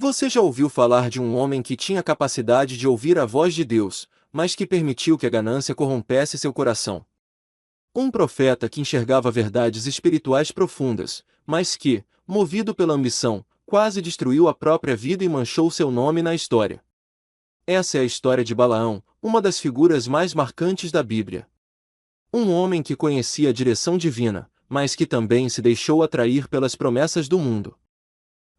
Você já ouviu falar de um homem que tinha capacidade de ouvir a voz de Deus, mas que permitiu que a ganância corrompesse seu coração? Um profeta que enxergava verdades espirituais profundas, mas que, movido pela ambição, quase destruiu a própria vida e manchou seu nome na história. Essa é a história de Balaão, uma das figuras mais marcantes da Bíblia. Um homem que conhecia a direção divina, mas que também se deixou atrair pelas promessas do mundo.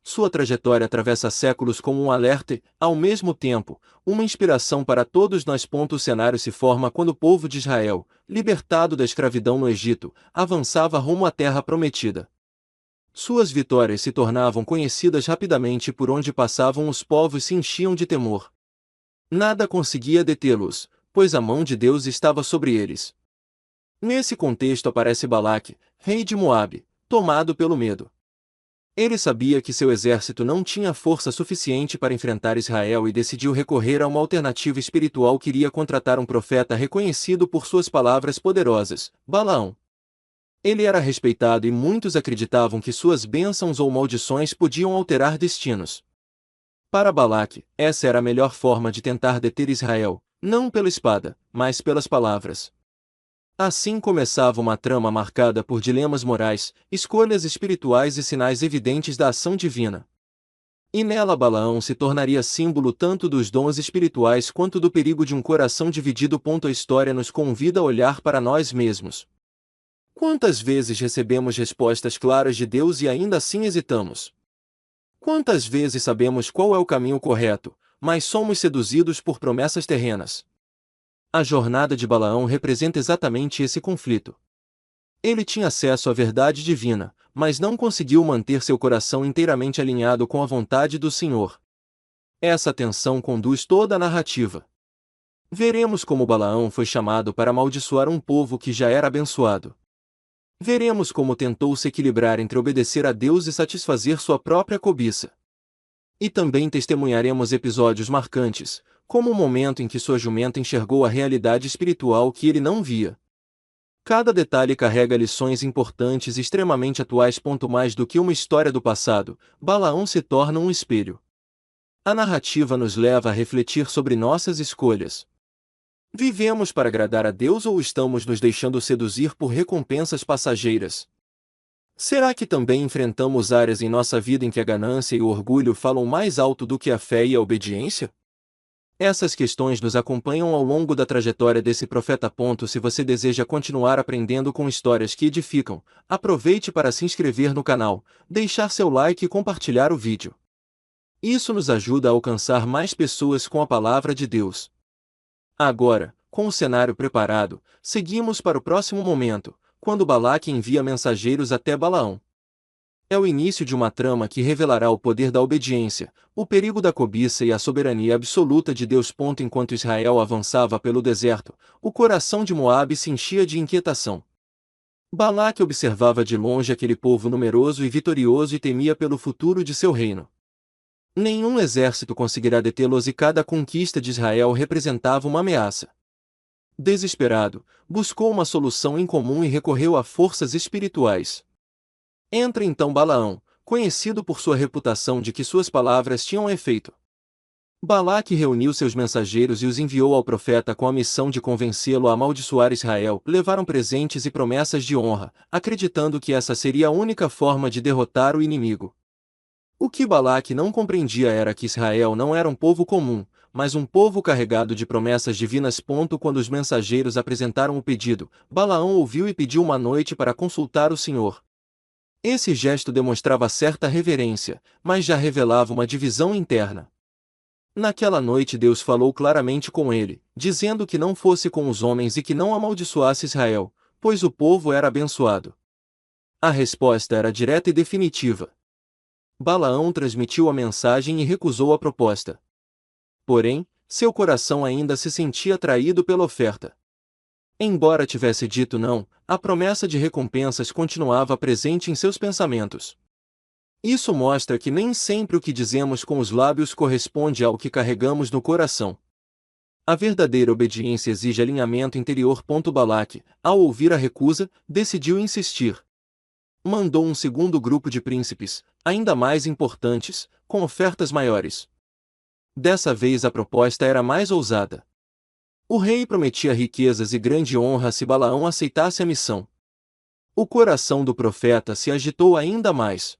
Sua trajetória atravessa séculos como um alerta e, ao mesmo tempo, uma inspiração para todos nós. O cenário se forma quando o povo de Israel, libertado da escravidão no Egito, avançava rumo à terra prometida. Suas vitórias se tornavam conhecidas rapidamente e por onde passavam os povos se enchiam de temor. Nada conseguia detê-los, pois a mão de Deus estava sobre eles. Nesse contexto aparece Balaque, rei de Moabe, tomado pelo medo. Ele sabia que seu exército não tinha força suficiente para enfrentar Israel e decidiu recorrer a uma alternativa espiritual. Queria contratar um profeta reconhecido por suas palavras poderosas, Balaão. Ele era respeitado e muitos acreditavam que suas bênçãos ou maldições podiam alterar destinos. Para Balaque, essa era a melhor forma de tentar deter Israel, não pela espada, mas pelas palavras. Assim começava uma trama marcada por dilemas morais, escolhas espirituais e sinais evidentes da ação divina. E nela Balaão se tornaria símbolo tanto dos dons espirituais quanto do perigo de um coração dividido. A história nos convida a olhar para nós mesmos. Quantas vezes recebemos respostas claras de Deus e ainda assim hesitamos? Quantas vezes sabemos qual é o caminho correto, mas somos seduzidos por promessas terrenas? A jornada de Balaão representa exatamente esse conflito. Ele tinha acesso à verdade divina, mas não conseguiu manter seu coração inteiramente alinhado com a vontade do Senhor. Essa tensão conduz toda a narrativa. Veremos como Balaão foi chamado para amaldiçoar um povo que já era abençoado. Veremos como tentou se equilibrar entre obedecer a Deus e satisfazer sua própria cobiça. E também testemunharemos episódios marcantes, como o momento em que sua jumenta enxergou a realidade espiritual que ele não via. Cada detalhe carrega lições importantes e extremamente atuais. Mais do que uma história do passado, Balaão se torna um espelho. A narrativa nos leva a refletir sobre nossas escolhas. Vivemos para agradar a Deus ou estamos nos deixando seduzir por recompensas passageiras? Será que também enfrentamos áreas em nossa vida em que a ganância e o orgulho falam mais alto do que a fé e a obediência? Essas questões nos acompanham ao longo da trajetória desse profeta. Se você deseja continuar aprendendo com histórias que edificam, aproveite para se inscrever no canal, deixar seu like e compartilhar o vídeo. Isso nos ajuda a alcançar mais pessoas com a palavra de Deus. Agora, com o cenário preparado, seguimos para o próximo momento, quando Balaque envia mensageiros até Balaão. É o início de uma trama que revelará o poder da obediência, o perigo da cobiça e a soberania absoluta de Deus. Enquanto Israel avançava pelo deserto, o coração de Moabe se enchia de inquietação. Balaque observava de longe aquele povo numeroso e vitorioso e temia pelo futuro de seu reino. Nenhum exército conseguirá detê-los e cada conquista de Israel representava uma ameaça. Desesperado, buscou uma solução incomum e recorreu a forças espirituais. Entra então Balaão, conhecido por sua reputação de que suas palavras tinham efeito. Balaque reuniu seus mensageiros e os enviou ao profeta com a missão de convencê-lo a amaldiçoar Israel. Levaram presentes e promessas de honra, acreditando que essa seria a única forma de derrotar o inimigo. O que Balaque não compreendia era que Israel não era um povo comum, mas um povo carregado de promessas divinas. Quando os mensageiros apresentaram o pedido, Balaão ouviu e pediu uma noite para consultar o Senhor. Esse gesto demonstrava certa reverência, mas já revelava uma divisão interna. Naquela noite Deus falou claramente com ele, dizendo que não fosse com os homens e que não amaldiçoasse Israel, pois o povo era abençoado. A resposta era direta e definitiva. Balaão transmitiu a mensagem e recusou a proposta. Porém, seu coração ainda se sentia atraído pela oferta. Embora tivesse dito não, a promessa de recompensas continuava presente em seus pensamentos. Isso mostra que nem sempre o que dizemos com os lábios corresponde ao que carregamos no coração. A verdadeira obediência exige alinhamento interior. Balaque, ao ouvir a recusa, decidiu insistir. Mandou um segundo grupo de príncipes, ainda mais importantes, com ofertas maiores. Dessa vez a proposta era mais ousada. O rei prometia riquezas e grande honra se Balaão aceitasse a missão. O coração do profeta se agitou ainda mais.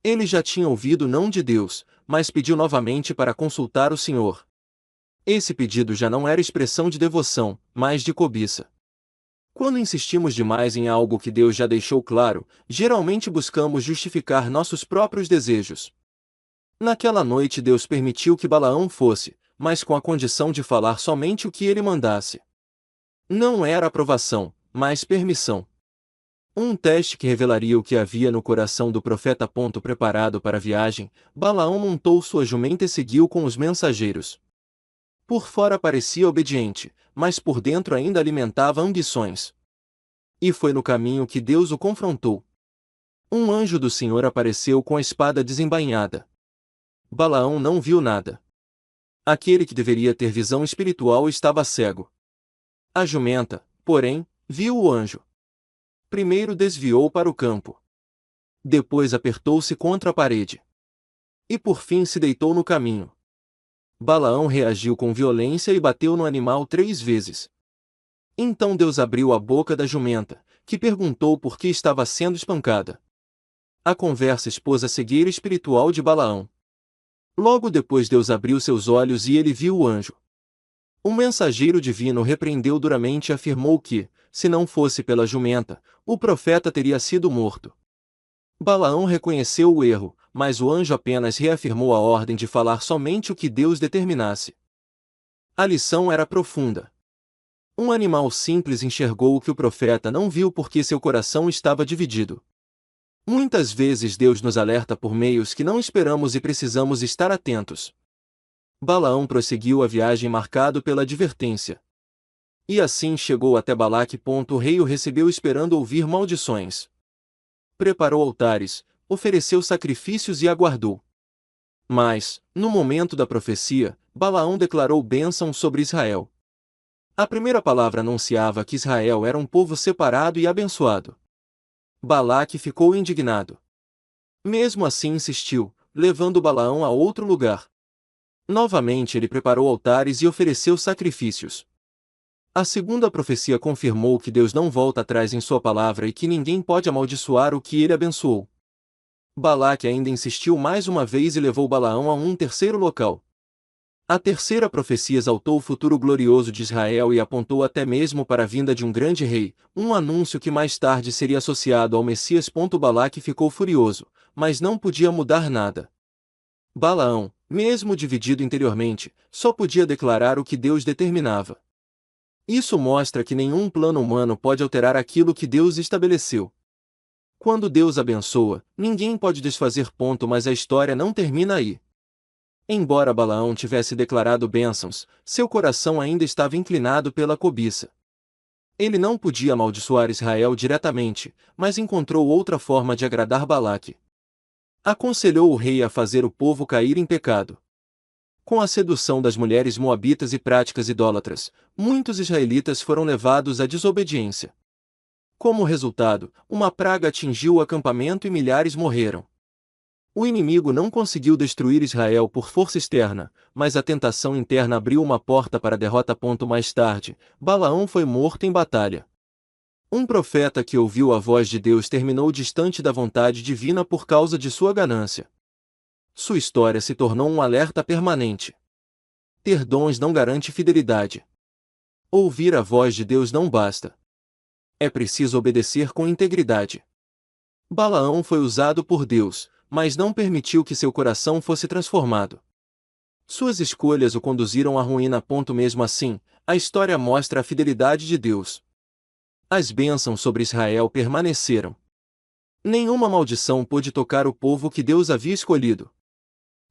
Ele já tinha ouvido não de Deus, mas pediu novamente para consultar o Senhor. Esse pedido já não era expressão de devoção, mas de cobiça. Quando insistimos demais em algo que Deus já deixou claro, geralmente buscamos justificar nossos próprios desejos. Naquela noite Deus permitiu que Balaão fosse, mas com a condição de falar somente o que ele mandasse. Não era aprovação, mas permissão. Um teste que revelaria o que havia no coração do profeta. Preparado para a viagem, Balaão montou sua jumenta e seguiu com os mensageiros. Por fora parecia obediente, mas por dentro ainda alimentava ambições. E foi no caminho que Deus o confrontou. Um anjo do Senhor apareceu com a espada desembainhada. Balaão não viu nada. Aquele que deveria ter visão espiritual estava cego. A jumenta, porém, viu o anjo. Primeiro desviou para o campo. Depois apertou-se contra a parede. E por fim se deitou no caminho. Balaão reagiu com violência e bateu no animal 3 vezes. Então Deus abriu a boca da jumenta, que perguntou por que estava sendo espancada. A conversa expôs a cegueira espiritual de Balaão. Logo depois Deus abriu seus olhos e ele viu o anjo. Um mensageiro divino repreendeu duramente e afirmou que, se não fosse pela jumenta, o profeta teria sido morto. Balaão reconheceu o erro, mas o anjo apenas reafirmou a ordem de falar somente o que Deus determinasse. A lição era profunda. Um animal simples enxergou o que o profeta não viu porque seu coração estava dividido. Muitas vezes Deus nos alerta por meios que não esperamos e precisamos estar atentos. Balaão prosseguiu a viagem marcado pela advertência. E assim chegou até Balaque. O rei o recebeu esperando ouvir maldições. Preparou altares, ofereceu sacrifícios e aguardou. Mas, no momento da profecia, Balaão declarou bênção sobre Israel. A primeira palavra anunciava que Israel era um povo separado e abençoado. Balaque ficou indignado. Mesmo assim insistiu, levando Balaão a outro lugar. Novamente ele preparou altares e ofereceu sacrifícios. A segunda profecia confirmou que Deus não volta atrás em sua palavra e que ninguém pode amaldiçoar o que ele abençoou. Balaque ainda insistiu mais uma vez e levou Balaão a um terceiro local. A terceira profecia exaltou o futuro glorioso de Israel e apontou até mesmo para a vinda de um grande rei, um anúncio que mais tarde seria associado ao Messias. Balaque ficou furioso, mas não podia mudar nada. Balaão, mesmo dividido interiormente, só podia declarar o que Deus determinava. Isso mostra que nenhum plano humano pode alterar aquilo que Deus estabeleceu. Quando Deus abençoa, ninguém pode desfazer. Mas a história não termina aí. Embora Balaão tivesse declarado bênçãos, seu coração ainda estava inclinado pela cobiça. Ele não podia amaldiçoar Israel diretamente, mas encontrou outra forma de agradar Balaque. Aconselhou o rei a fazer o povo cair em pecado. Com a sedução das mulheres moabitas e práticas idólatras, muitos israelitas foram levados à desobediência. Como resultado, uma praga atingiu o acampamento e milhares morreram. O inimigo não conseguiu destruir Israel por força externa, mas a tentação interna abriu uma porta para a derrota. Mais tarde, Balaão foi morto em batalha. Um profeta que ouviu a voz de Deus terminou distante da vontade divina por causa de sua ganância. Sua história se tornou um alerta permanente. Ter dons não garante fidelidade. Ouvir a voz de Deus não basta. É preciso obedecer com integridade. Balaão foi usado por Deus, mas não permitiu que seu coração fosse transformado. Suas escolhas o conduziram à ruína. Mesmo assim, a história mostra a fidelidade de Deus. As bênçãos sobre Israel permaneceram. Nenhuma maldição pôde tocar o povo que Deus havia escolhido.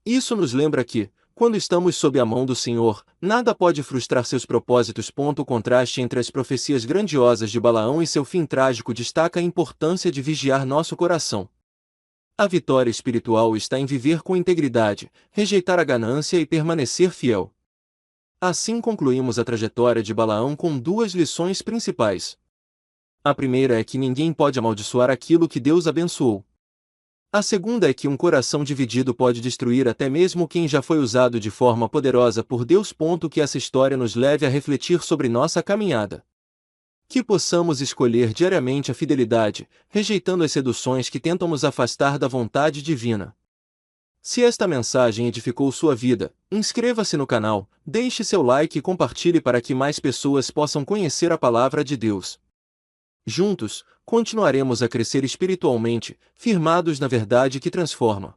Isso nos lembra que, quando estamos sob a mão do Senhor, nada pode frustrar seus propósitos. O contraste entre as profecias grandiosas de Balaão e seu fim trágico destaca a importância de vigiar nosso coração. A vitória espiritual está em viver com integridade, rejeitar a ganância e permanecer fiel. Assim concluímos a trajetória de Balaão com 2 lições principais. A primeira é que ninguém pode amaldiçoar aquilo que Deus abençoou. A segunda é que um coração dividido pode destruir até mesmo quem já foi usado de forma poderosa por Deus. Que essa história nos leve a refletir sobre nossa caminhada. Que possamos escolher diariamente a fidelidade, rejeitando as seduções que tentam nos afastar da vontade divina. Se esta mensagem edificou sua vida, inscreva-se no canal, deixe seu like e compartilhe para que mais pessoas possam conhecer a palavra de Deus. Juntos, continuaremos a crescer espiritualmente, firmados na verdade que transforma.